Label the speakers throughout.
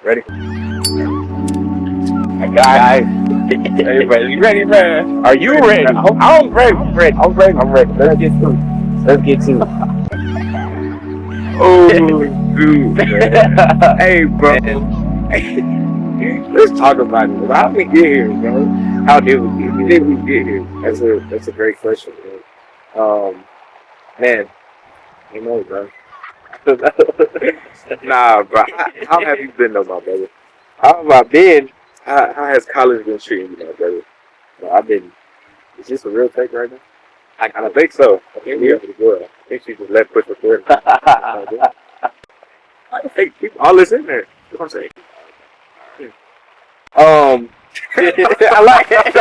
Speaker 1: Ready? I got it. Everybody, you ready, man?
Speaker 2: Are you ready?
Speaker 1: I'm ready. I'm ready. I'm ready. I'm ready. Let's get to it. Let's get to it. Oh, dude. Man. Hey, bro. Let's talk about it. How did we get here, bro? How did we get here? Did we get here? That's a great question, man. You know, bro. Nah, bro. How have you been, though, my brother? How have I been? How has college been treating you, my brother? I've been. Is this a real take right now? I think so. I think we are pretty good. I think she just let push record. I think people all this in there. You know what I'm saying? I like it.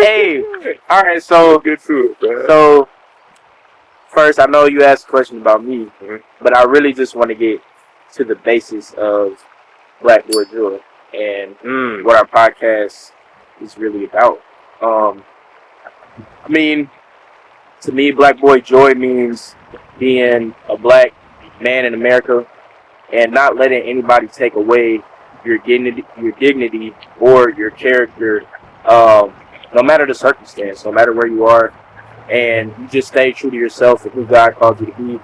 Speaker 2: Hey, all right. So,
Speaker 1: Good food, bro.
Speaker 2: so first, I know you asked a question about me, but I really just want to get to the basis of Black Boy Joy and what our podcast is really about. I mean, to me, Black Boy Joy means being a black man in America and not letting anybody take away your dignity or your character, no matter the circumstance, no matter where you are, and you just stay true to yourself and who God called you to be.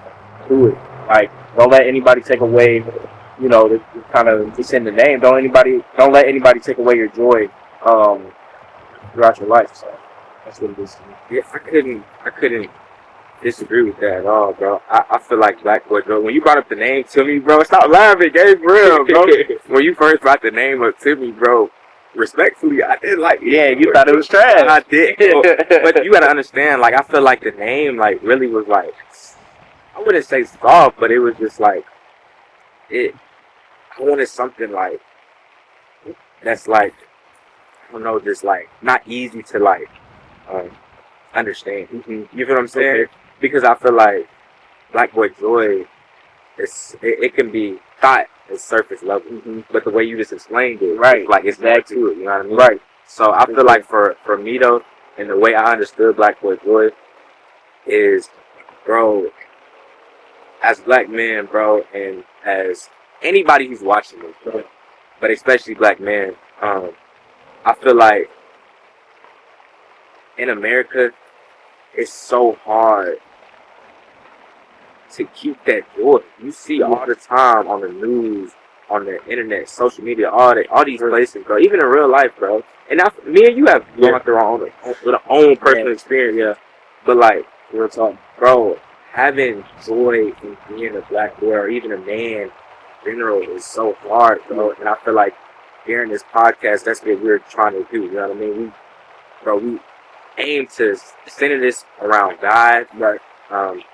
Speaker 2: Do it. Like, don't let anybody take away. You know, it's in the name. Don't let anybody take away your joy throughout your life. So that's what it is to me.
Speaker 1: Yeah, I couldn't disagree with that at all, bro. I feel like Black Boy Joy. When you brought up the name to me, bro, stop laughing, it's real, bro. When you first brought the name up to me, bro, respectfully, I did like it.
Speaker 2: Yeah, you thought it was trash.
Speaker 1: I did. But you gotta understand, like, I feel like the name, like, really was like, I wouldn't say soft, but it was just like, I wanted something like, that's like, I don't know, just like, not easy to like, understand. You feel what I'm saying? Okay. Because I feel like Black Boy Joy, it can be thought as surface level, but the way you just explained it,
Speaker 2: right?
Speaker 1: Like it's back to it. You know what I mean?
Speaker 2: Right.
Speaker 1: So I feel like for me though, and the way I understood Black Boy Joy is, bro, as black men, bro, and as anybody who's watching this, bro, but especially black men, I feel like in America, it's so hard to keep that joy. You see all the time on the news, on the internet, social media, all these places, bro. Even in real life, bro. And me and you have gone through our own personal experience, yeah. But like, real talk, bro, having joy in being a black boy or even a man in general is so hard, bro. And I feel like during this podcast, that's what we're trying to do. You know what I mean? We aim to center this around God, right?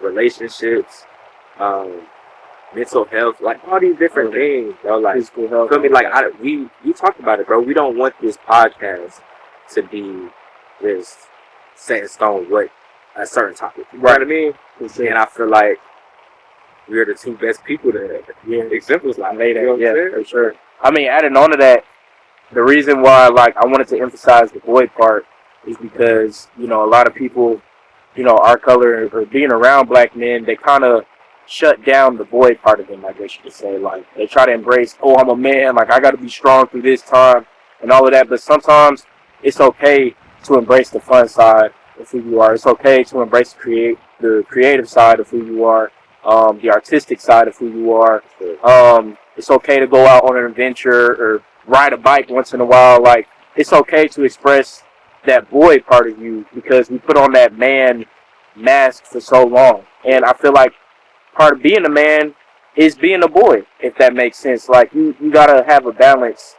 Speaker 1: Relationships, mental health, like all these different things, bro. Like, physical health. Feel me? Like, we talked about it, bro. We don't want this podcast to be this set in stone what a certain topic. You know what I mean? And I feel like we're the two best people to exemplify that.
Speaker 2: Yeah, for sure. I mean, adding on to that, the reason why, like, I wanted to emphasize the boy part is because, you know, a lot of people, you know, our color or being around black men, they kind of shut down the boy part of them, I guess you could say. Like, they try to embrace, oh, I'm a man, like, I got to be strong through this time and all of that. But sometimes it's okay to embrace the fun side of who you are. It's okay to embrace the creative side of who you are, the artistic side of who you are. It's okay to go out on an adventure or ride a bike once in a while. Like, it's okay to express that boy part of you because we put on that man mask for so long. And I feel like part of being a man is being a boy, if that makes sense. Like, you gotta have a balance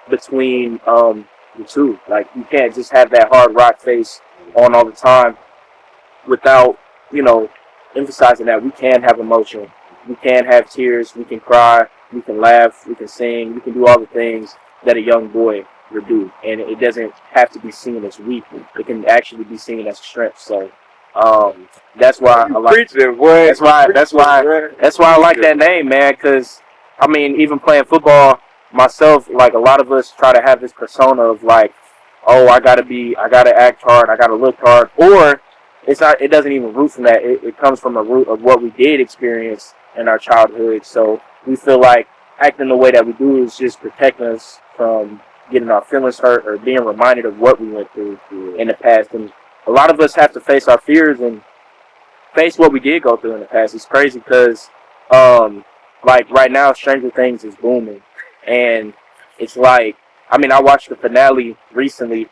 Speaker 2: between the two. Like, you can't just have that hard rock face on all the time without, you know, emphasizing that we can have emotion. We can have tears. We can cry. We can laugh. We can sing. We can do all the things that a young boy would do. And it doesn't have to be seen as weak. It can actually be seen as strength. So that's why I like
Speaker 1: preaching, boy.
Speaker 2: That's why I like that name, man, because I mean, even playing football myself, like, a lot of us try to have this persona of like, oh, I gotta act hard, I gotta look hard, or it doesn't even root from that. It comes from a root of what we did experience in our childhood. So we feel like acting the way that we do is just protecting us from getting our feelings hurt or being reminded of what we went through in the past. And a lot of us have to face our fears and face what we did go through in the past. It's crazy because, like right now, Stranger Things is booming, and it's like, I mean, I watched the finale recently,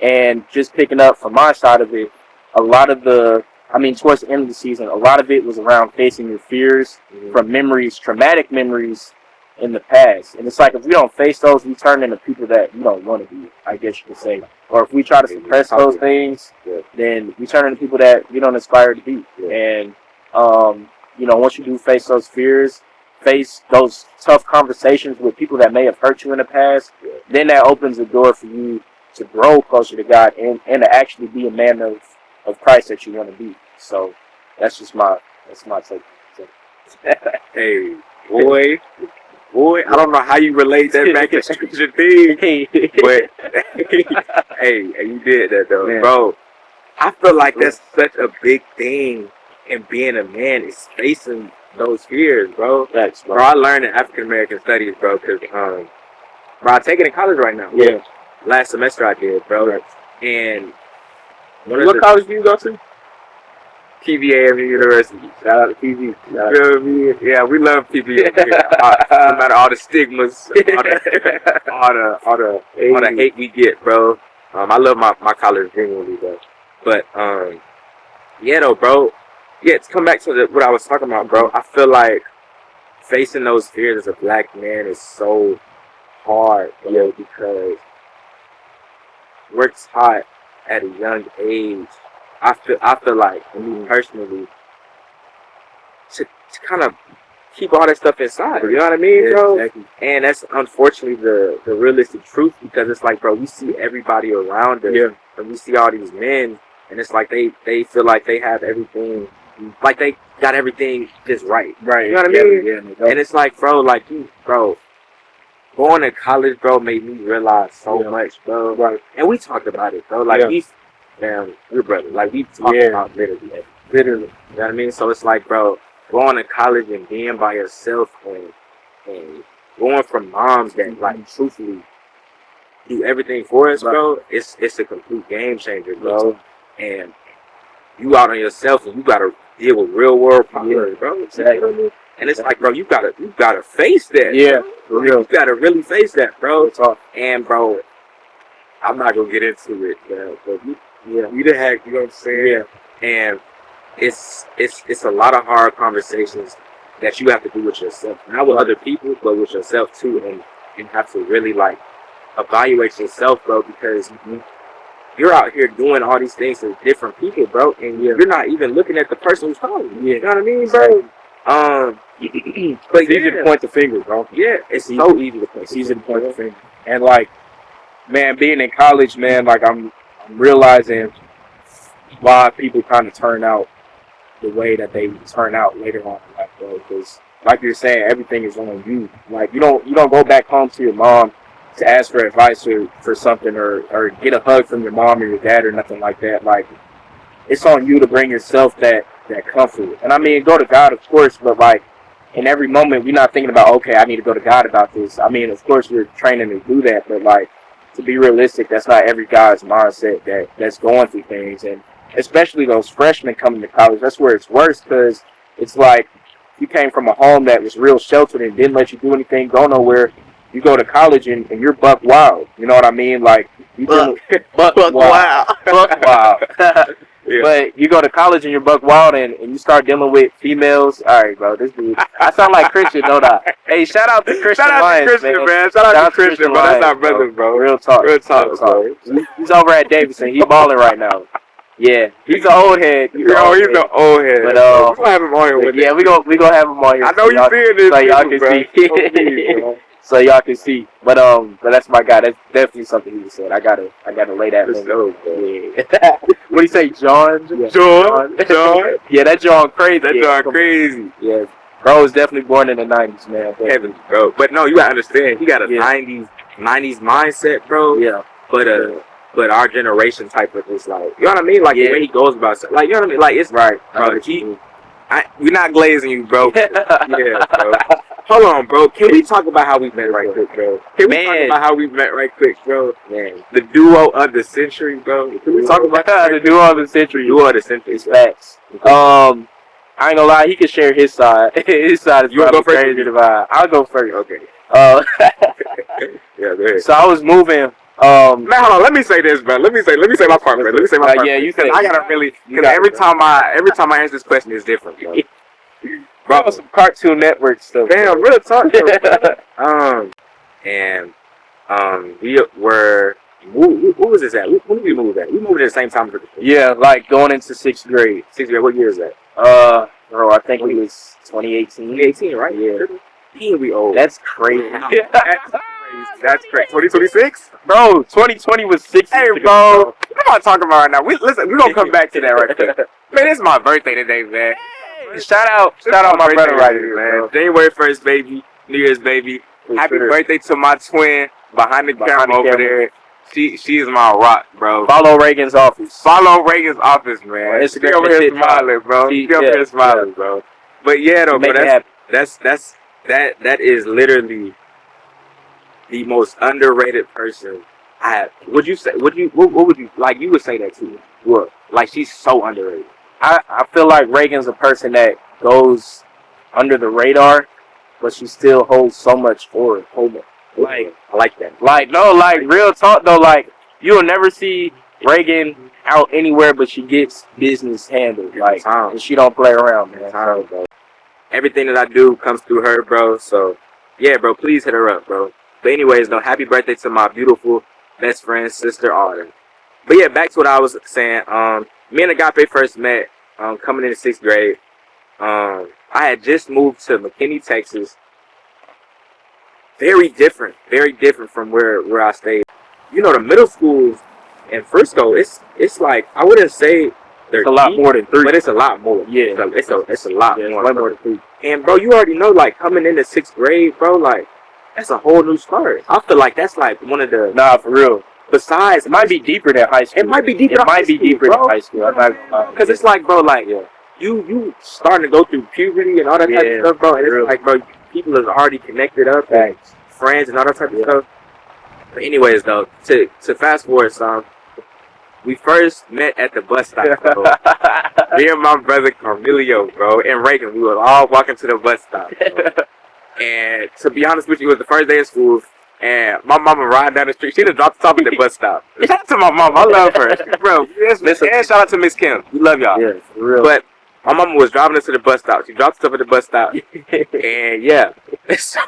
Speaker 2: and just picking up from my side of it, a lot of towards the end of the season, a lot of it was around facing your fears from memories, traumatic memories in the past. And it's like, if we don't face those, we turn into people that we don't want to be, I guess you could say. Or if we try to suppress those things, then we turn into people that we don't aspire to be. And, once you do face those fears, face those tough conversations with people that may have hurt you in the past, then that opens the door for you to grow closer to God and to actually be a man of Christ that you want to be. So that's my take.
Speaker 1: Hey, boy, I don't know how you relate that back to Stranger Things, but hey, you did that though, man. Bro. I feel like that's such a big thing in being a man, is facing those fears, bro. Bro, I learned in African American studies, bro, because I take it in college right now. Yeah. Last semester I did, bro. Right. And
Speaker 2: what college do you go to?
Speaker 1: PVA University. Shout out to PV. Yeah, we love PVA. No matter all the stigmas, all the hate we get, bro. I love my college genuinely, though. But yeah, though, bro. Yeah, to come back to what I was talking about, bro. I feel like facing those fears as a black man is so hard, bro, because we're taught at a young age. I feel like, for me personally, to kind of keep all that stuff inside. You know what I mean, bro? Exactly. And that's unfortunately the realistic truth, because it's like, bro, we see everybody around us, and we see all these men, and it's like they feel like they have everything, like they got everything just right. Right. You know what I mean? Yeah, and it's like, bro, going to college, bro, made me realize so much, bro. Right. And we talked about it, bro. Like, your brother. Like, we talked about literally. You know what I mean? So it's like, bro, going to college and being by yourself and going from moms that, like, truthfully do everything for us, bro, it's a complete game changer, bro. And you out on yourself, and you got to deal with real world problems, bro. Exactly. And it's like, bro, you gotta face that. Yeah, for real. You gotta really face that, bro. And bro, I'm not gonna get into it, man. But we the heck, you know what I'm saying? Yeah. And it's a lot of hard conversations that you have to do with yourself, not with other people, but with yourself too, and have to really like evaluate yourself, bro, because you're out here doing all these things to different people, bro, and you're not even looking at the person who's calling you. You know what I mean, bro? But it's easy to point the finger, bro. Yeah, it's so easy to point. It's easy to point the finger. And like, man, being in college, man, like I'm realizing why people kind of turn out the way that they turn out later on in life, bro. Because like you're saying, everything is on you. Like you don't go back home to your mom to ask for advice for something or get a hug from your mom or your dad or nothing like that. Like, it's on you to bring yourself that comfort. And I mean, go to God, of course, but like in every moment, we're not thinking about, okay, I need to go to God about this. I mean, of course, we're training to do that, but like, to be realistic, that's not every guy's mindset that's going through things. And especially those freshmen coming to college, that's where it's worse, because it's like you came from a home that was real sheltered and didn't let you do anything, go nowhere. You go to college and you're buck wild. You know what I mean? Like, you buck wild. Buck wild. Yeah. But you go to college and you're buck wild and you start dealing with females. All right, bro, this dude. I sound like Christian, don't I? Hey, shout out to Christian Lyons, man. Shout out to Christian, bro. That's our brother, bro. Real talk. Bro. He's over at Davidson. He's balling right now. Yeah, he's an old head. He's an old head. But we're gonna have him on here with us. We gonna have him on here. I know you're seeing this, so y'all can see. So y'all can see, but that's my guy. That's definitely something he said. I gotta lay that. Yeah. What do you say, John? Yeah. John. Yeah, that John crazy. That John crazy. Yeah, bro was definitely born in the '90s, man. Heavy, bro. But no, you gotta understand, he got a '90s mindset, bro. Yeah. But our generation type of is like, you know what I mean? Like the way he goes about stuff, like, you know what I mean? Like, it's right, bro. We're not glazing you, bro. Yeah, bro. Hold on, bro. Can we talk about how we met right quick, bro? Can we talk about how we met right quick, bro? Man, the duo of the century, bro. Can we talk about
Speaker 2: the duo of the century?
Speaker 1: Duo of the century.
Speaker 2: It's facts. I ain't gonna lie, he can share his side. His side is
Speaker 1: You wanna go first?
Speaker 2: crazy to vibe. I'll go first.
Speaker 1: Okay.
Speaker 2: Yeah,
Speaker 1: go ahead.
Speaker 2: So I was moving.
Speaker 1: Man, hold on. Let me say this, bro. Let me say my part, bro. Let me say my part.
Speaker 2: Yeah, you say.
Speaker 1: I gotta really, because every time I answer this question is different, bro.
Speaker 2: Bro, some Cartoon Network stuff.
Speaker 1: Damn, real talk. And we were. Who was this at? When did we move at? We moved at the same time.
Speaker 2: Yeah, like going into 6th grade.
Speaker 1: 6th grade. What year is that?
Speaker 2: Bro, I think it was 2018.
Speaker 1: 2018, right? Yeah. Damn, we old.
Speaker 2: That's crazy.
Speaker 1: That's crazy. 2026?
Speaker 2: Bro, 2020 was 6
Speaker 1: Hey,
Speaker 2: years
Speaker 1: bro.
Speaker 2: ago.
Speaker 1: What am I talking about right now? Listen, we're gonna come back to that right quick. Man, it's my birthday today, man.
Speaker 2: Hey, shout out my brother right here, man.
Speaker 1: January 1st, baby. New Year's, baby. Happy birthday to my twin behind the camera over there. She is my rock, bro.
Speaker 2: Follow Reagan's office.
Speaker 1: Follow Reagan's office, man. She over here smiling, bro. She over here smiling, bro. But yeah, though, bro, that is literally the most underrated person I have. Would you say? What would you like? You would say that too. What? Like, she's so underrated.
Speaker 2: I feel like Reagan's a person that goes under the radar, but she still holds so much for it.
Speaker 1: Like, I like that.
Speaker 2: Like, no, like, real talk though, like, you'll never see Reagan out anywhere, but she gets business handled. Like, and she don't play around, man.
Speaker 1: Bro. Everything that I do comes through her, bro. So, yeah, bro, please hit her up, bro. But anyways, though, happy birthday to my beautiful best friend, sister Autumn. But yeah, back to what I was saying. Me and Agape first met coming into 6th grade. I had just moved to McKinney, Texas. Very different from where I stayed. You know, the middle schools in Frisco, it's like, I wouldn't say
Speaker 2: it's a lot more than 3,
Speaker 1: but it's a lot more.
Speaker 2: Yeah,
Speaker 1: it's a lot more.
Speaker 2: Way more than 3.
Speaker 1: And bro, you already know, like, coming into 6th grade, bro, like, that's a whole new start. I feel like that's like one of the
Speaker 2: for real.
Speaker 1: Besides,
Speaker 2: it might be deeper than high school.
Speaker 1: It might be deeper.
Speaker 2: It might be deeper than high school.
Speaker 1: Because it's like, bro, like you starting to go through puberty and all that type of stuff, bro. And it's like, bro, people are already connected up, and friends and all that type of stuff. But anyways, though, to fast forward some, we first met at the bus stop, bro. Me and my brother Carmelio, bro, and Reagan, we were all walking to the bus stop, bro. And to be honest with you, it was the first day of school, and my mama riding down the street. She just dropped us off at the bus stop. Shout out to my mama, I love her, bro. And shout out to Miss Kim, we love y'all.
Speaker 2: Yeah, for real.
Speaker 1: But my mama was driving us to the bus stop. She dropped us off at the bus stop, and yeah, so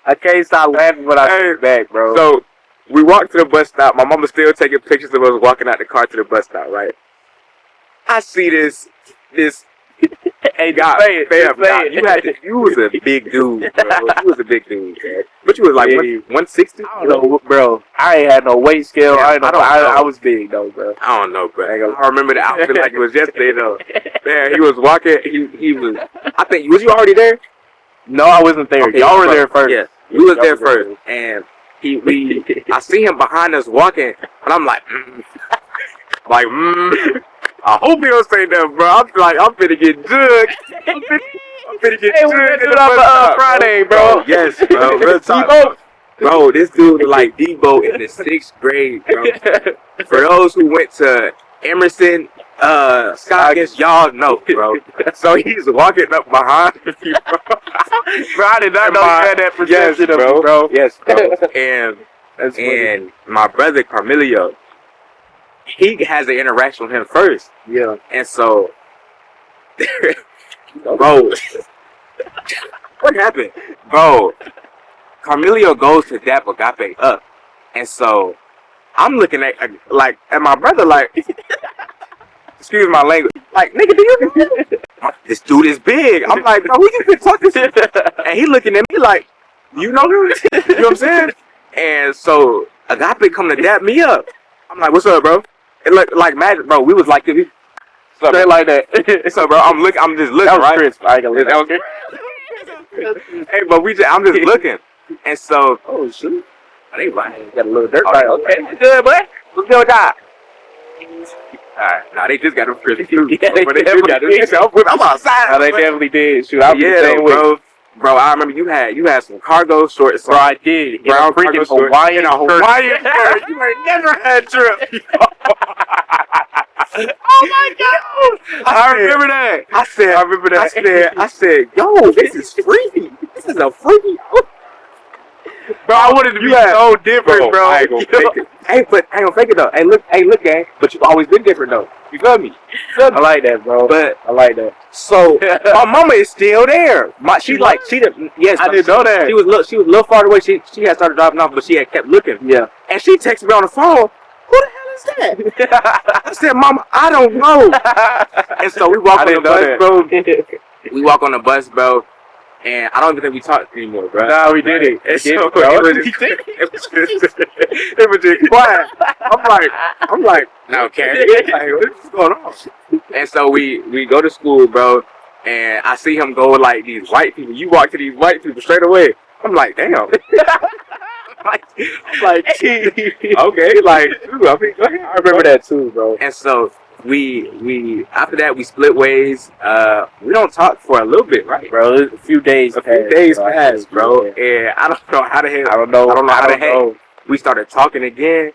Speaker 2: I can't stop laughing when I get back, bro.
Speaker 1: So we walked to the bus stop. My mama still taking pictures of us walking out the car to the bus stop, right? I see this.
Speaker 2: Hey,
Speaker 1: God, you was a big dude, bro. You was a big dude, man. But you was like 160?
Speaker 2: I don't know, bro. I ain't had no weight scale.
Speaker 1: Yeah,
Speaker 2: I was big though, bro.
Speaker 1: I don't know, bro. I remember the outfit like it was yesterday, though. Man, he was walking. He was. I think, was you already there?
Speaker 2: No, I wasn't there.
Speaker 1: Okay,
Speaker 2: y'all were there first.
Speaker 1: Yeah, you was there first, and I see him behind us walking, and I'm like, I hope he don't say that, bro. I'm finna get jugged. I'm finna get jugged
Speaker 2: on Friday, bro.
Speaker 1: Yes, bro. Real talk. Bro, this dude was like Debo in the 6th grade, bro. For those who went to Emerson, Scoggins, y'all know, bro. So he's walking up behind me, bro.
Speaker 2: Bro, I did not know you had that perception of me, bro.
Speaker 1: Yes, bro. And my brother Carmelio, he has an interaction with him first.
Speaker 2: Yeah.
Speaker 1: And so, bro, what happened? Bro, Carmelio goes to dap Agape up. And so, I'm looking at my brother like, excuse my language, like, nigga, do you this dude is big. I'm like, bro, who you been talking to? And he looking at me like, you know him? You know what I'm saying? And so, Agape come to dap me up. I'm like, what's up, bro? It looked like magic, bro. We was like, straight
Speaker 2: like that.
Speaker 1: So, bro, I'm just looking,
Speaker 2: that was
Speaker 1: right?
Speaker 2: Crisp. I ain't gonna
Speaker 1: that was Hey, but I'm just looking, and so,
Speaker 2: oh shoot,
Speaker 1: they like
Speaker 2: got a little dirt.
Speaker 1: Okay, good, boy. Let's go, die. Alright, nah, they just got them crisp too.
Speaker 2: Yeah, they
Speaker 1: but they
Speaker 2: definitely
Speaker 1: got them.
Speaker 2: did.
Speaker 1: I'm outside.
Speaker 2: No, they definitely did. Shoot, I was the same way.
Speaker 1: bro. Bro, I remember you had some cargo shorts.
Speaker 2: Bro, I did.
Speaker 1: Brown
Speaker 2: freaking
Speaker 1: cargo
Speaker 2: Hawaiian
Speaker 1: shirt. You ain't never had drip.
Speaker 2: Oh my god! I remember that.
Speaker 1: I remember that. I said, yo, this is freaky. This is a freaky.
Speaker 2: Bro, I wanted to be so different, bro.
Speaker 1: I ain't gonna fake it. I ain't gonna fake it though. Hey, look, gang. But you've always been different though. You feel me?
Speaker 2: I like that, bro.
Speaker 1: But
Speaker 2: I like that.
Speaker 1: So my mama is still there. Yes,
Speaker 2: I didn't know that.
Speaker 1: She was a little far away. She had started dropping off, but she had kept looking.
Speaker 2: Yeah.
Speaker 1: And she texted me on the phone. Who the hell is that? I said, Mama, I don't know. And so we walk on the bus, bro. We walk on the bus, bro. And I don't even think we talked anymore, bro.
Speaker 2: Nah, we did it.
Speaker 1: It was just quiet. I'm like, no, Karen. Like, what's going on? And so we go to school, bro. And I see him go with like these white people. You walk to these white people straight away. I'm like, damn. I'm like, okay, like, dude, I mean, go ahead.
Speaker 2: I remember that too, bro.
Speaker 1: And so we after that we split ways. We don't talk for a little bit, right,
Speaker 2: bro? A few days passed,
Speaker 1: bro. And I don't know how the hell.
Speaker 2: I don't know how the heck
Speaker 1: we started talking again.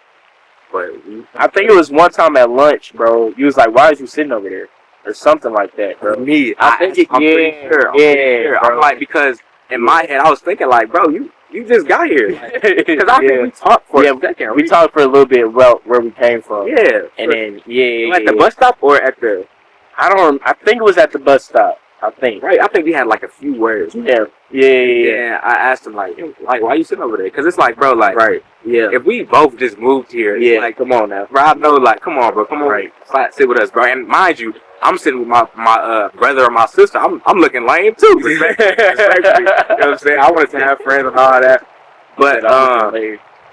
Speaker 1: But
Speaker 2: I think it was one time at lunch, bro. You was like, "Why is you sitting over there?" or something like that, bro.
Speaker 1: Me,
Speaker 2: I'm pretty sure.
Speaker 1: I'm like, because in my head I was thinking like, bro, you just got here. Because I think we talked for a second.
Speaker 2: We talked for a little bit about where we came from.
Speaker 1: Yeah.
Speaker 2: And then,
Speaker 1: at the bus stop or at the...
Speaker 2: I think it was at the bus stop. I think.
Speaker 1: Right. I think we had like a few words. Yeah. I asked him like, why you sitting over there? Because it's like, bro, like,
Speaker 2: right. Yeah.
Speaker 1: If we both just moved here,
Speaker 2: yeah.
Speaker 1: Like,
Speaker 2: come on now,
Speaker 1: bro. I know, like, come on, bro. Come on, right. Sit with us, bro. And mind you, I'm sitting with my brother or my sister. I'm looking lame too. You know what I'm saying? I wanted to have friends and all that. But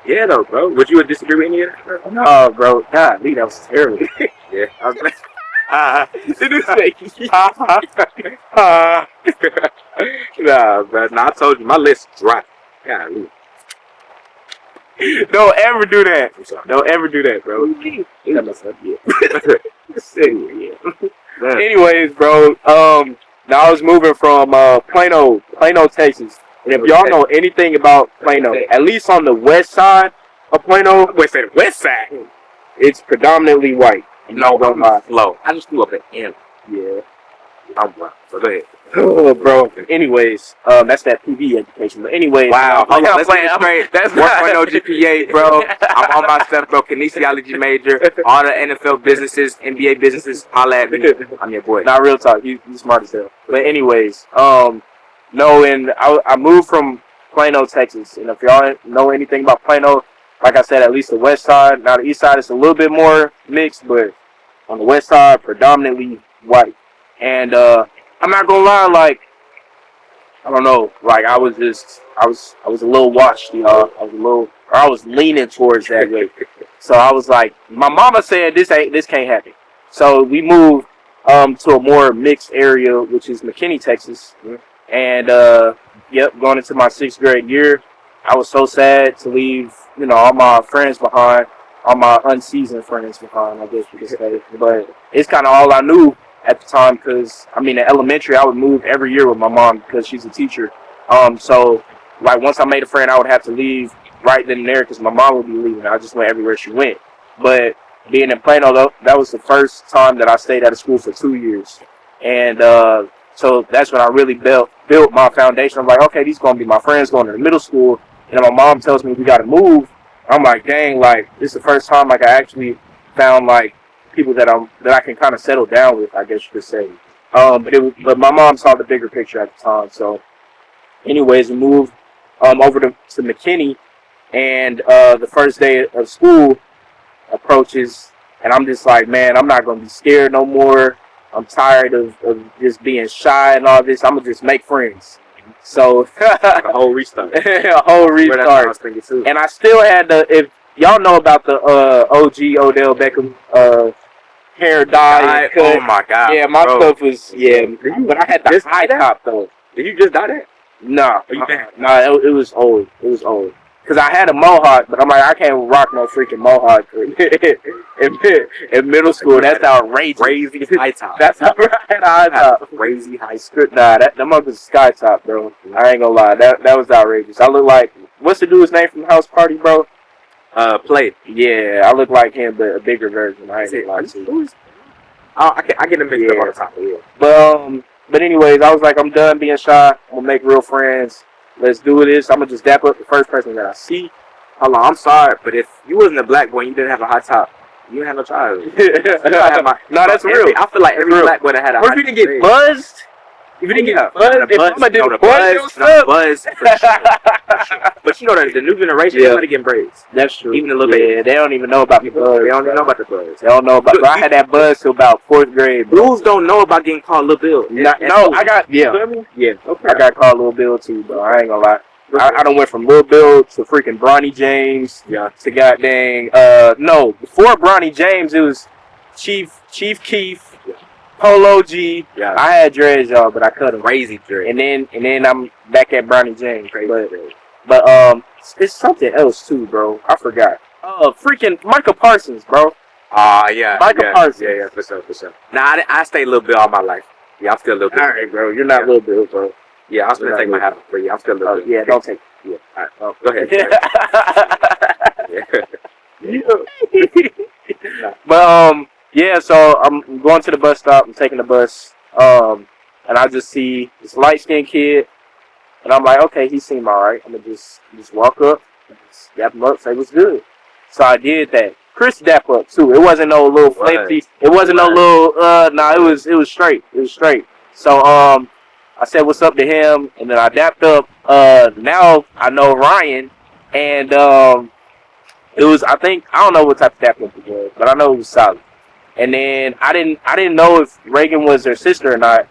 Speaker 1: yeah, though, bro. Would you disagree with any of that? Bro?
Speaker 2: No, bro. God, that was terrible.
Speaker 1: Yeah. Nah, bro. Nah, I told you my list dry. God,
Speaker 2: don't ever do that. Don't ever do that, bro. Anyways, bro. Now I was moving from Plano, Texas. And if y'all know anything about Plano, at least on the west side of Plano,
Speaker 1: west side,
Speaker 2: it's predominantly white.
Speaker 1: No, I'm slow. I just grew up in M.
Speaker 2: Yeah.
Speaker 1: I'm black. So go ahead.
Speaker 2: Oh, bro. Anyways, that's that PV education. But anyways,
Speaker 1: wow. Let's get straight. That's 1.0 GPA, bro. I'm on my stuff, bro. Kinesiology major. All the NFL businesses, NBA businesses. Holla at me. I'm your boy.
Speaker 2: Not real talk. You smart as hell. But anyways, no, and I moved from Plano, Texas. And if y'all know anything about Plano, like I said, at least the west side. Now the east side is a little bit more mixed, but on the west side, predominantly white. And I'm not gonna lie, like, I don't know, like I was a little washed, y'all. I was leaning towards that way. So I was like, my mama said this can't happen. So we moved to a more mixed area, which is McKinney, Texas. And going into my 6th grade year, I was so sad to leave, all my friends behind, all my unseasoned friends behind, I guess you could say. But it's kind of all I knew at the time, because in elementary I would move every year with my mom because she's a teacher. So like once I made a friend, I would have to leave right then and there because my mom would be leaving. I just went everywhere she went. But being in Plano, though, that was the first time that I stayed at a school for 2 years, and so that's when I really built my foundation. I'm like, okay, these gonna be my friends going to the middle school, and then my mom tells me we got to move. I'm like, dang, like this is the first time like I actually found like people that I can kind of settle down with, I guess you could say. But my mom saw the bigger picture at the time. So, anyways, we moved over to McKinney, and the first day of school approaches, and I'm just like, man, I'm not gonna be scared no more. I'm tired of just being shy and all this. I'm gonna just make friends. So
Speaker 1: a whole restart.
Speaker 2: A whole restart. And I still had if y'all know about the OG Odell Beckham hair dye.
Speaker 1: Oh my god.
Speaker 2: Yeah, my stuff was but I had the high top though.
Speaker 1: Did you just dye that?
Speaker 2: Nah.
Speaker 1: Are you bad?
Speaker 2: Nah, it was old. It was old. because I had a mohawk, but I'm like, I can't rock no freaking mohawk in middle school. That's outrageous.
Speaker 1: Crazy high top.
Speaker 2: That's how high top.
Speaker 1: Crazy high school.
Speaker 2: Nah, that motherfucker's sky top, bro. I ain't gonna lie. That was outrageous. I look like, what's the dude's name from the house party, bro?
Speaker 1: Play.
Speaker 2: Yeah, I look like him, but a bigger version. I ain't gonna lie to you.
Speaker 1: I get him mixed up all the time. Yeah.
Speaker 2: But anyways, I was like, I'm done being shy. I'm gonna make real friends. Let's do this. I'm gonna just dap up the first person that I see.
Speaker 1: Hold on, I'm sorry, but if you wasn't a black boy and you didn't have a high top, you didn't have no childhood.
Speaker 2: No, that's real.
Speaker 1: I feel like every black boy that had a high top.
Speaker 2: Or if you didn't get buzzed. If you didn't get buzzed, if Mama didn't buzz,
Speaker 1: but you know that the new generation, everybody getting braids.
Speaker 2: That's true.
Speaker 1: Even a little bit.
Speaker 2: Yeah, they don't even know about the buzz.
Speaker 1: They don't even know about the buzz.
Speaker 2: They don't know about. Bro, I had that buzz till about 4th grade.
Speaker 1: Dudes don't know about getting called Lil Bill.
Speaker 2: No, I got
Speaker 1: Okay.
Speaker 2: I got called Lil Bill too, bro. I ain't gonna lie. I done went from Lil Bill to freaking Bronny James.
Speaker 1: Yeah.
Speaker 2: To goddamn. No, before Bronny James, it was Chief Keef. Polo G.
Speaker 1: Yeah.
Speaker 2: I had dreads, y'all, but I cut them.
Speaker 1: Crazy dreads.
Speaker 2: And then I'm back at Bronny James. But it's something else too, bro. I forgot. Freaking Michael Parsons, bro.
Speaker 1: Yeah.
Speaker 2: Michael Parsons.
Speaker 1: Yeah, for sure. Nah, I stayed Lil Bill all my life. Yeah, I'm still Lil Bill.
Speaker 2: All right, bro. You're not Lil Bill, bro.
Speaker 1: Yeah, I was gonna take my hat off for you. I'm still Lil Bill.
Speaker 2: Yeah, don't take.
Speaker 1: Yeah. All right. Go ahead.
Speaker 2: But yeah, so I'm going to the bus stop. I'm taking the bus. And I just see this light skinned kid, and I'm like, okay, he seemed alright. I'm gonna just walk up, dap him up, say what's good. So I did that. Chris dap up too. It wasn't no little flimsy. It wasn't no little. Nah, it was straight. It was straight. So I said what's up to him, and then I dapped up. Now I know Ryan, and it was, I don't know what type of dap up it was, but I know it was solid. And then I didn't know if Reagan was their sister or not.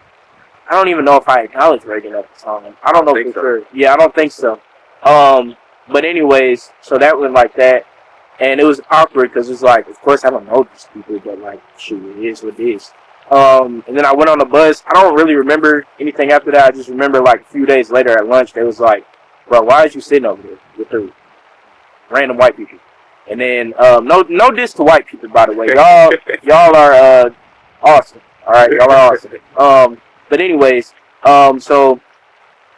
Speaker 2: I don't even know if I acknowledged Reagan at the time. I don't know for sure. Yeah, I don't think so. But anyways, so that went like that, and it was awkward because it's like, of course I don't know these people, but like, shoot, it is what it is. And then I went on the bus. I don't really remember anything after that. I just remember like a few days later at lunch, they was like, bro, why is you sitting over here with the random white people? And then no diss to white people, by the way. Y'all are awesome. All right, y'all are awesome. But anyways, so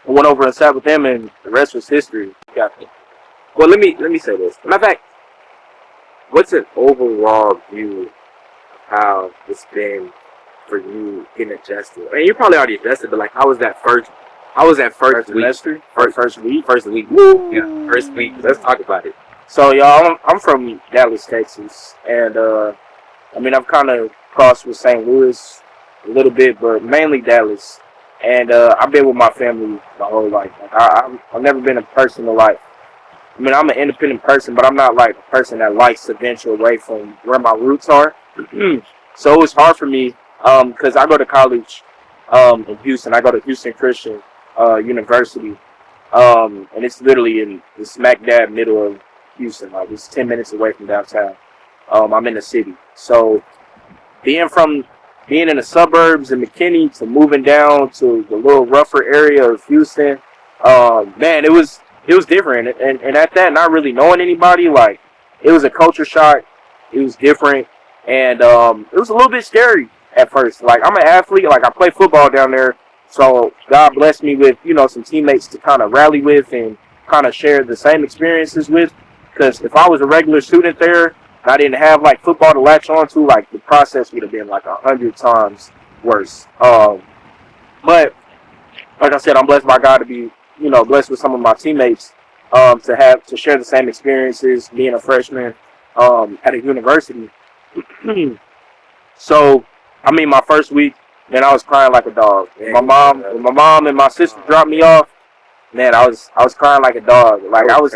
Speaker 2: I went over and sat with them, and the rest was history.
Speaker 1: Well, let me say this. Matter of fact, what's an overall view of how it's been for you getting adjusted? I mean, you probably already adjusted, but like, how was that first week? First week. Woo! Yeah, first week. Let's talk about it.
Speaker 2: So y'all, I'm from Dallas, Texas, and I mean I've kind of crossed with St. Louis a little bit, but mainly Dallas. And I've been with my family the whole life. Like, I've never been a person to like. I mean, I'm an independent person, but I'm not like a person that likes to venture away from where my roots are. So it was hard for me because I go to college in Houston. I go to Houston Christian University, and it's literally in the smack dab middle of Houston. Like, it's 10 minutes away from downtown. I'm in the city. So being in the suburbs in McKinney to moving down to the little rougher area of Houston, man, it was different. And at that, not really knowing anybody, like, it was a culture shock. It was different. And it was a little bit scary at first. Like, I'm an athlete. Like, I play football down there. So God blessed me with, some teammates to kind of rally with and kind of share the same experiences with. Because if I was a regular student there, and I didn't have like football to latch on to, like, the process would have been like 100 times worse. But like I said, I'm blessed by God to be, blessed with some of my teammates to share the same experiences being a freshman at a university. So, I mean, my first week, man, I was crying like a dog. When my mom and my sister dropped me off, man, I was crying like a dog. Like, I was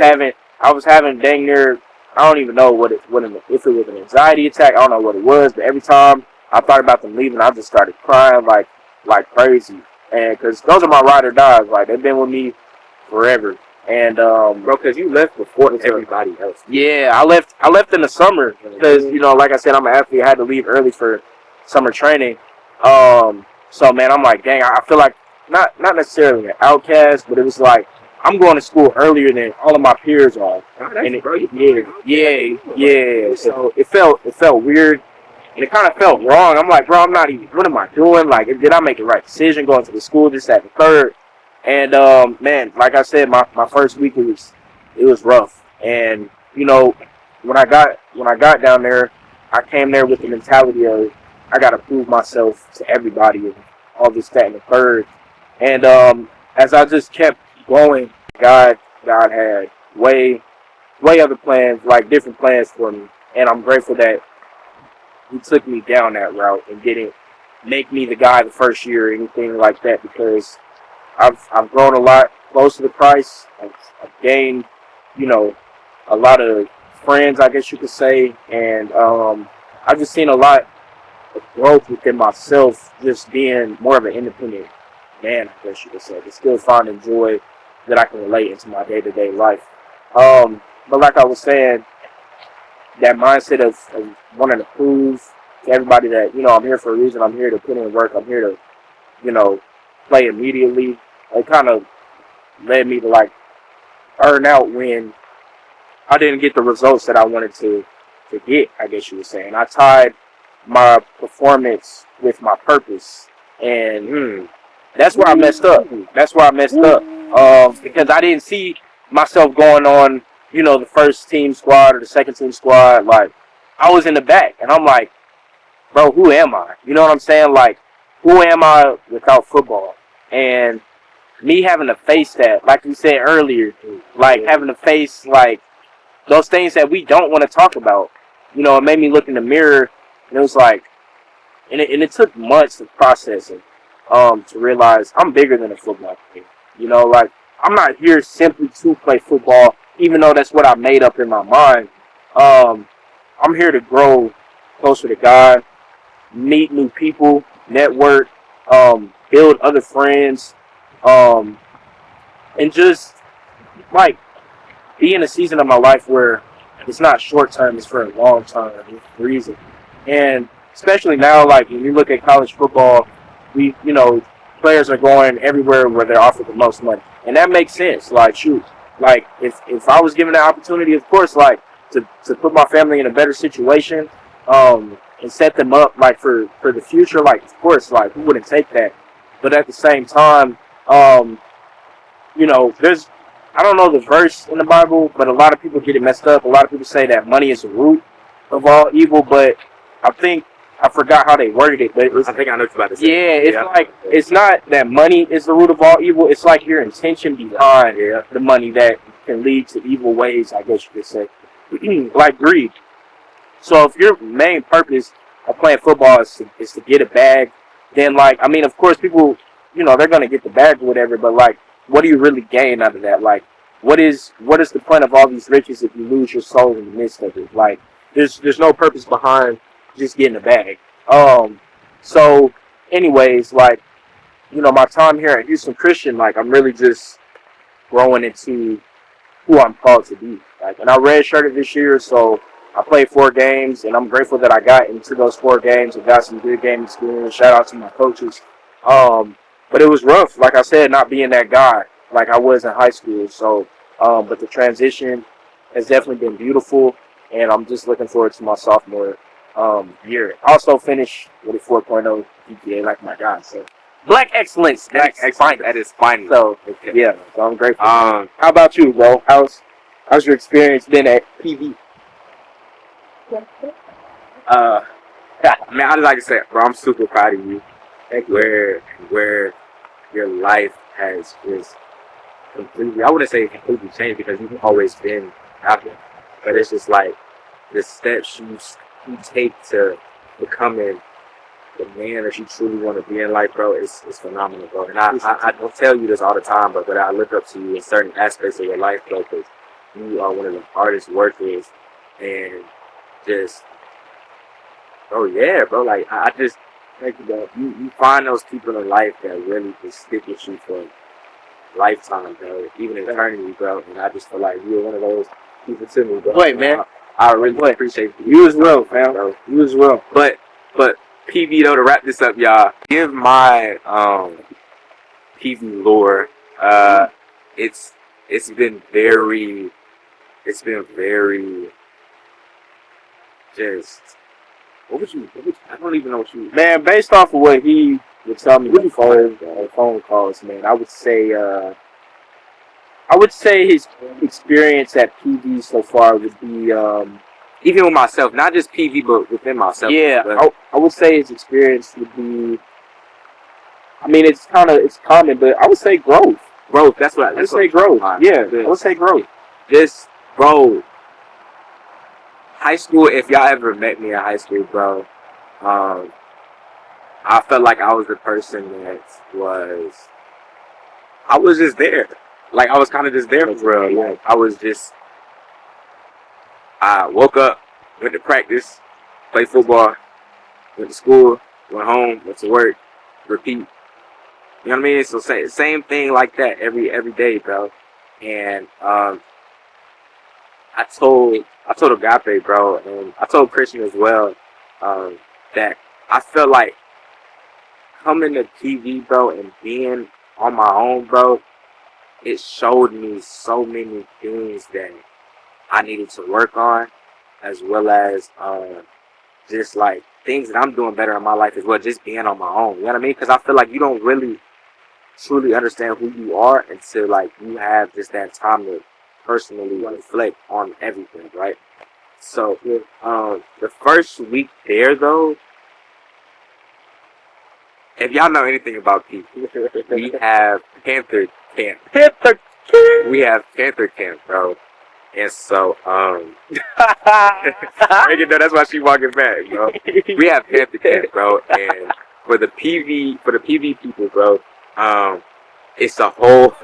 Speaker 2: having dang near, I don't even know if it was an anxiety attack. I don't know what it was, but every time I thought about them leaving, I just started crying like crazy. And because those are my ride or dies. Like, they've been with me forever. And bro,
Speaker 1: because you left before everybody else.
Speaker 2: Yeah, I left in the summer because like I said, I'm an athlete. I had to leave early for summer training. So man, I'm like, dang, I feel like not necessarily an outcast, but it was like I'm going to school earlier than all of my peers are.
Speaker 1: And
Speaker 2: Yeah. So it felt weird, and it kind of felt wrong. I'm like, bro, I'm not even. What am I doing? Like, did I make the right decision going to the school? This, that, and the third. And man, like I said, my first week it was rough. And you know, when I got down there, I came there with the mentality of I got to prove myself to everybody and all this, that, and the third. And as I just kept going, God had way other plans, like different plans for me. And I'm grateful that He took me down that route and didn't make me the guy the first year or anything like that, because I've grown a lot closer to Christ. I've gained, you know, a lot of friends, I guess you could say, and I've just seen a lot of growth within myself, just being more of an independent man, I guess you could say, but still finding joy that I can relate into my day-to-day life. But like I was saying, that mindset of wanting to prove to everybody that, I'm here for a reason. I'm here to put in work. I'm here to, you know, play immediately. It kind of led me to like burn out when I didn't get the results that I wanted to get, I guess you were saying. I tied my performance with my purpose, and that's where I messed up. Because I didn't see myself going on, the first team squad or the second team squad. Like, I was in the back, and I'm like, bro, who am I? You know what I'm saying? Like, who am I without football? And me having to face that, like you said earlier, like having to face like those things that we don't want to talk about. It made me look in the mirror, and it was like, and it took months of processing, to realize I'm bigger than a football player. Like, I'm not here simply to play football, even though that's what I made up in my mind. I'm here to grow closer to God, meet new people, network, build other friends, and just like be in a season of my life where it's not short term, it's for a long term reason. And especially now, like when you look at college football, players are going everywhere where they're offered the most money. And that makes sense. Like, shoot, like if I was given the opportunity, of course, like to put my family in a better situation, and set them up like for the future, like of course, like who wouldn't take that? But at the same time, there's, I don't know the verse in the Bible, but a lot of people get it messed up. A lot of people say that money is the root of all evil, but I forgot how they worded it. But
Speaker 1: I think I know what you're about to say.
Speaker 2: Yeah, it's like, it's not that money is the root of all evil. It's like your intention behind the money that can lead to evil ways, I guess you could say. Like greed. So if your main purpose of playing football is to get a bag, then like, I mean, of course people, they're going to get the bag or whatever, but like, what do you really gain out of that? Like, what is the point of all these riches if you lose your soul in the midst of it? Like, there's no purpose behind just getting a bag. So anyways, like, my time here at Houston Christian, like, I'm really just growing into who I'm called to be. Like, and I redshirted this year, so I played 4 games, and I'm grateful that I got into those 4 games and got some good game experience. Shout out to my coaches. But it was rough, like I said, not being that guy like I was in high school. So, but the transition has definitely been beautiful, and I'm just looking forward to my sophomore year. Also finished with a 4.0 GPA like my guy. So, Black excellence.
Speaker 1: Black excellence. That is fine.
Speaker 2: So, yeah, so I'm grateful. How about you, bro? How's your experience been at PV?
Speaker 1: Man, I'd like to say, bro, I'm super proud of you. Where your life has just completely, I wouldn't say completely changed, because you've always been out there, but it's just like the steps you take to becoming the man that you truly want to be in life, bro, is phenomenal, bro. And I don't tell you this all the time, but I look up to you in certain aspects of your life, bro, because you are one of the hardest workers, and just, oh yeah, bro, like I just think that you find those people in life that really just stick with you for a lifetime, bro, even eternity, bro. And I just feel like you're one of those people to me, bro.
Speaker 2: Wait, man.
Speaker 1: I really appreciate
Speaker 2: you as well, fam. Bro. You as well.
Speaker 1: But PV, though, to wrap this up, y'all, give my PV lore. It's it's been very just. I don't even know what you.
Speaker 2: Man, based off of what he would tell me on phone calls, man, I would say his experience at PV so far would be
Speaker 1: even with myself, not just PV, but within myself.
Speaker 2: Yeah, I would say his experience would be. I mean, it's common, but I would say growth.
Speaker 1: Growth. That's what
Speaker 2: I would say growth. Yeah, I would say growth.
Speaker 1: Just, bro. High school. If y'all ever met me in high school, bro, I felt like I was the person that was. I was just there. Like I was kind of just there for real. Like I was just. I woke up, went to practice, played football, went to school, went home, went to work, repeat. You know what I mean? So same thing like that every day, bro. And I told Agape, bro, and I told Christian as well, that I felt like coming to TV, bro, and being on my own, bro, it showed me so many things that I needed to work on, as well as just like things that I'm doing better in my life as well, just being on my own. You know what I mean? Because I feel like you don't really truly understand who you are until like you have just that time to personally reflect on everything, right? So the first week there though, if y'all know anything about people, we have Panther Camp. We have Panther Camp, bro. And so, that's why she walking back, bro. We have Panther Camp, bro, and for the PV people, bro, it's a whole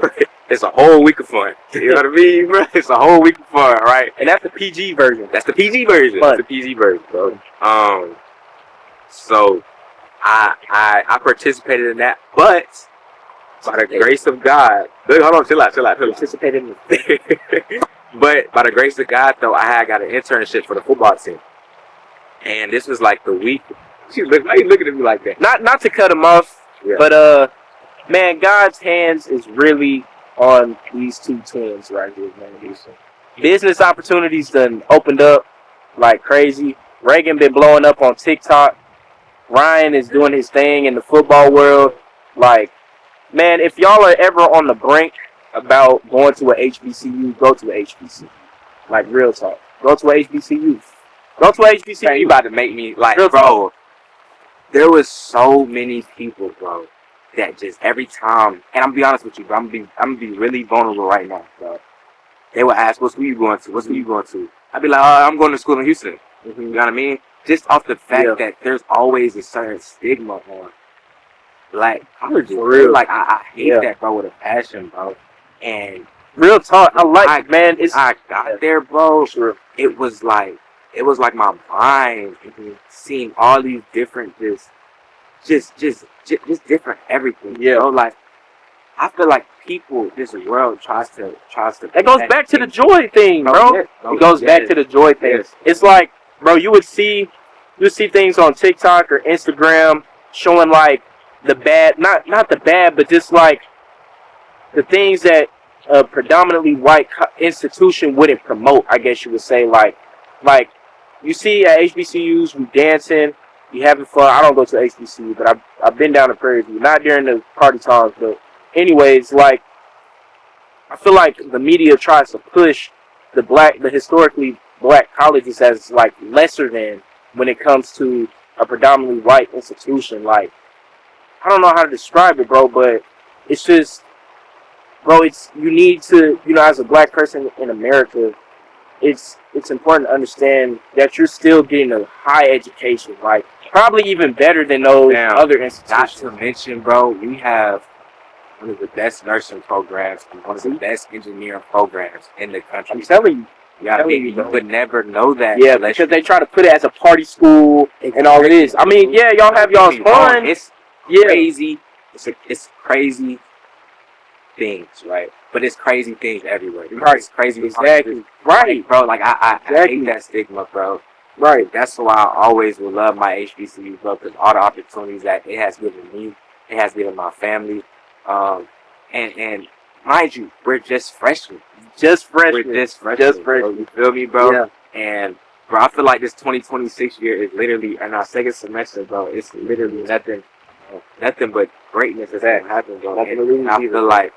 Speaker 1: week of fun. You know what I mean, bro? It's a whole week of fun, right?
Speaker 2: And that's the PG version.
Speaker 1: That's the PG version. That's the PG version, bro. So I participated in that, but by the grace of God, look, hold on, chill out.
Speaker 2: Participated in the
Speaker 1: But by the grace of God, though, I had got an internship for the football team, and this was like the week. Why you looking at me like that?
Speaker 2: Not to cut him off, but man, God's hands is really on these two twins right here, man. Business opportunities done opened up like crazy. Reagan been blowing up on TikTok. Ryan is doing his thing in the football world. Like, man, if y'all are ever on the brink about going to a HBCU, go to a HBCU. Like, real talk. Go to a HBCU. Go to a HBCU.
Speaker 1: Man, you about to make me, like,
Speaker 2: real
Speaker 1: bro,
Speaker 2: talk.
Speaker 1: There was so many people, bro, that just every time, and I'm gonna be honest with you, bro, I'm gonna be really vulnerable right now, bro. They would ask, what school you going to? What school you going to? I'd be like, I'm going to school in Houston. You know what I mean? Just off the fact that there's always a certain stigma on, like, colleges. For real. Like, I hate that, bro, with a passion, bro. And
Speaker 2: real talk, I man.
Speaker 1: I got there, bro. Sure. It was like my mind seeing all these different, just different everything.
Speaker 2: Yeah.
Speaker 1: Bro. Like, I feel like people, this world tries to.
Speaker 2: It goes back to the joy thing, bro. It goes back to the joy thing. Yes. It's like, bro, you would see things on TikTok or Instagram showing like the bad, not the bad, but just like the things that a predominantly white institution wouldn't promote, I guess you would say. Like you see at HBCUs, we dancing, we having fun. I don't go to HBCU, but I've been down to Prairie View, not during the party times, but anyways, like, I feel like the media tries to push the historically black colleges as like lesser than when it comes to a predominantly white institution. Like, I don't know how to describe it, bro, but it's just, bro, you need to, as a black person in America, it's important to understand that you're still getting a high education, like probably even better than those other institutions.
Speaker 1: Not to mention, bro, we have one of the best nursing programs and one of the best engineering programs in the country.
Speaker 2: I'm telling you.
Speaker 1: You would never know that.
Speaker 2: Yeah, because they try to put it as a party school and all this. I mean, yeah, y'all have y'all's fun.
Speaker 1: It's crazy. It's crazy things, right? But it's crazy things everywhere.
Speaker 2: Right.
Speaker 1: It's crazy.
Speaker 2: Exactly. Right,
Speaker 1: bro. Like I hate that stigma, bro.
Speaker 2: Right.
Speaker 1: That's why I always will love my HBCU, bro, because all the opportunities that it has given me, it has given my family, and
Speaker 2: mind you,
Speaker 1: we're just freshmen.
Speaker 2: Just freshmen.
Speaker 1: We're just freshmen. Bro. You feel me, bro?
Speaker 2: Yeah.
Speaker 1: And bro, I feel like this 2026 year is literally in our second semester, bro. It's literally nothing but greatness is gonna happen, bro. And I feel like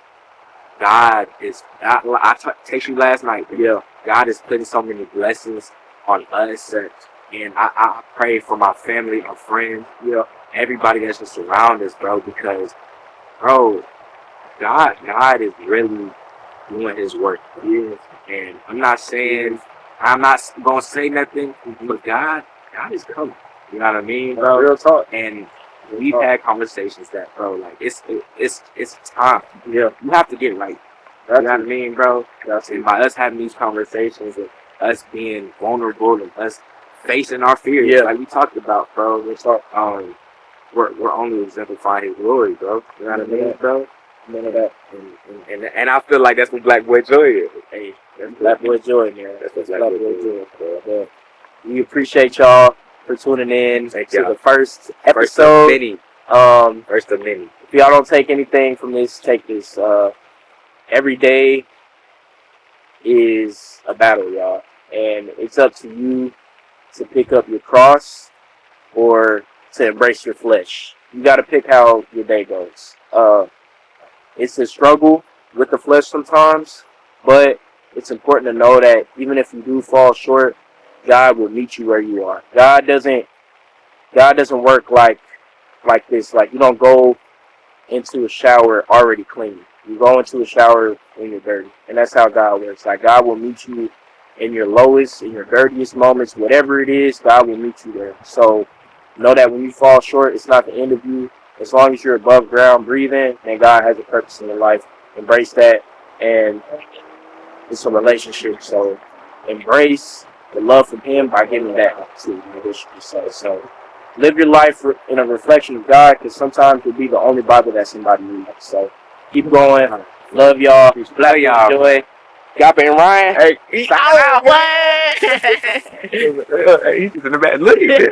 Speaker 1: God is. I texted you last night, bro.
Speaker 2: Yeah.
Speaker 1: God is putting so many blessings on us, and I pray for my family, our friends, everybody that's just around us, bro. Because, bro, God is really doing His work. And I'm not gonna say nothing, but God is coming. You know what I mean, bro?
Speaker 2: Real talk.
Speaker 1: And we've had conversations that, bro, like it's time.
Speaker 2: Yeah.
Speaker 1: You have to get right. You know what I mean, bro? And by us having these conversations and us being vulnerable and us facing our fears, like we talked about, bro. We're only exemplifying His glory, bro. You know what I mean, bro?
Speaker 2: None of that.
Speaker 1: And I feel like that's what Black Boy Joy is.
Speaker 2: Hey, that's Black Boy Joy, man. That's what Black Boy Joy is, bro. We appreciate y'all for tuning in to the first episode.
Speaker 1: First of many.
Speaker 2: If y'all don't take anything from this, take this. Every day is a battle, y'all. And it's up to you to pick up your cross or to embrace your flesh. You got to pick how your day goes. It's a struggle with the flesh sometimes, but it's important to know that even if you do fall short, God will meet you where you are. God doesn't work like this. Like, you don't go into a shower already clean. You go into a shower when you're dirty. And that's how God works. Like, God will meet you in your lowest, in your dirtiest moments, whatever it is, God will meet you there. So know that when you fall short, it's not the end of you. As long as you're above ground breathing, and God has a purpose in your life, embrace that. And it's a relationship. So embrace the love from Him by giving that to you. So live your life in a reflection of God, because sometimes you'll be the only Bible that somebody needs. So keep going. Love y'all.
Speaker 1: Love y'all.
Speaker 2: Joy. Gappa and Ryan.
Speaker 1: Hey, shout out. Hey, he's in the back. Look at this.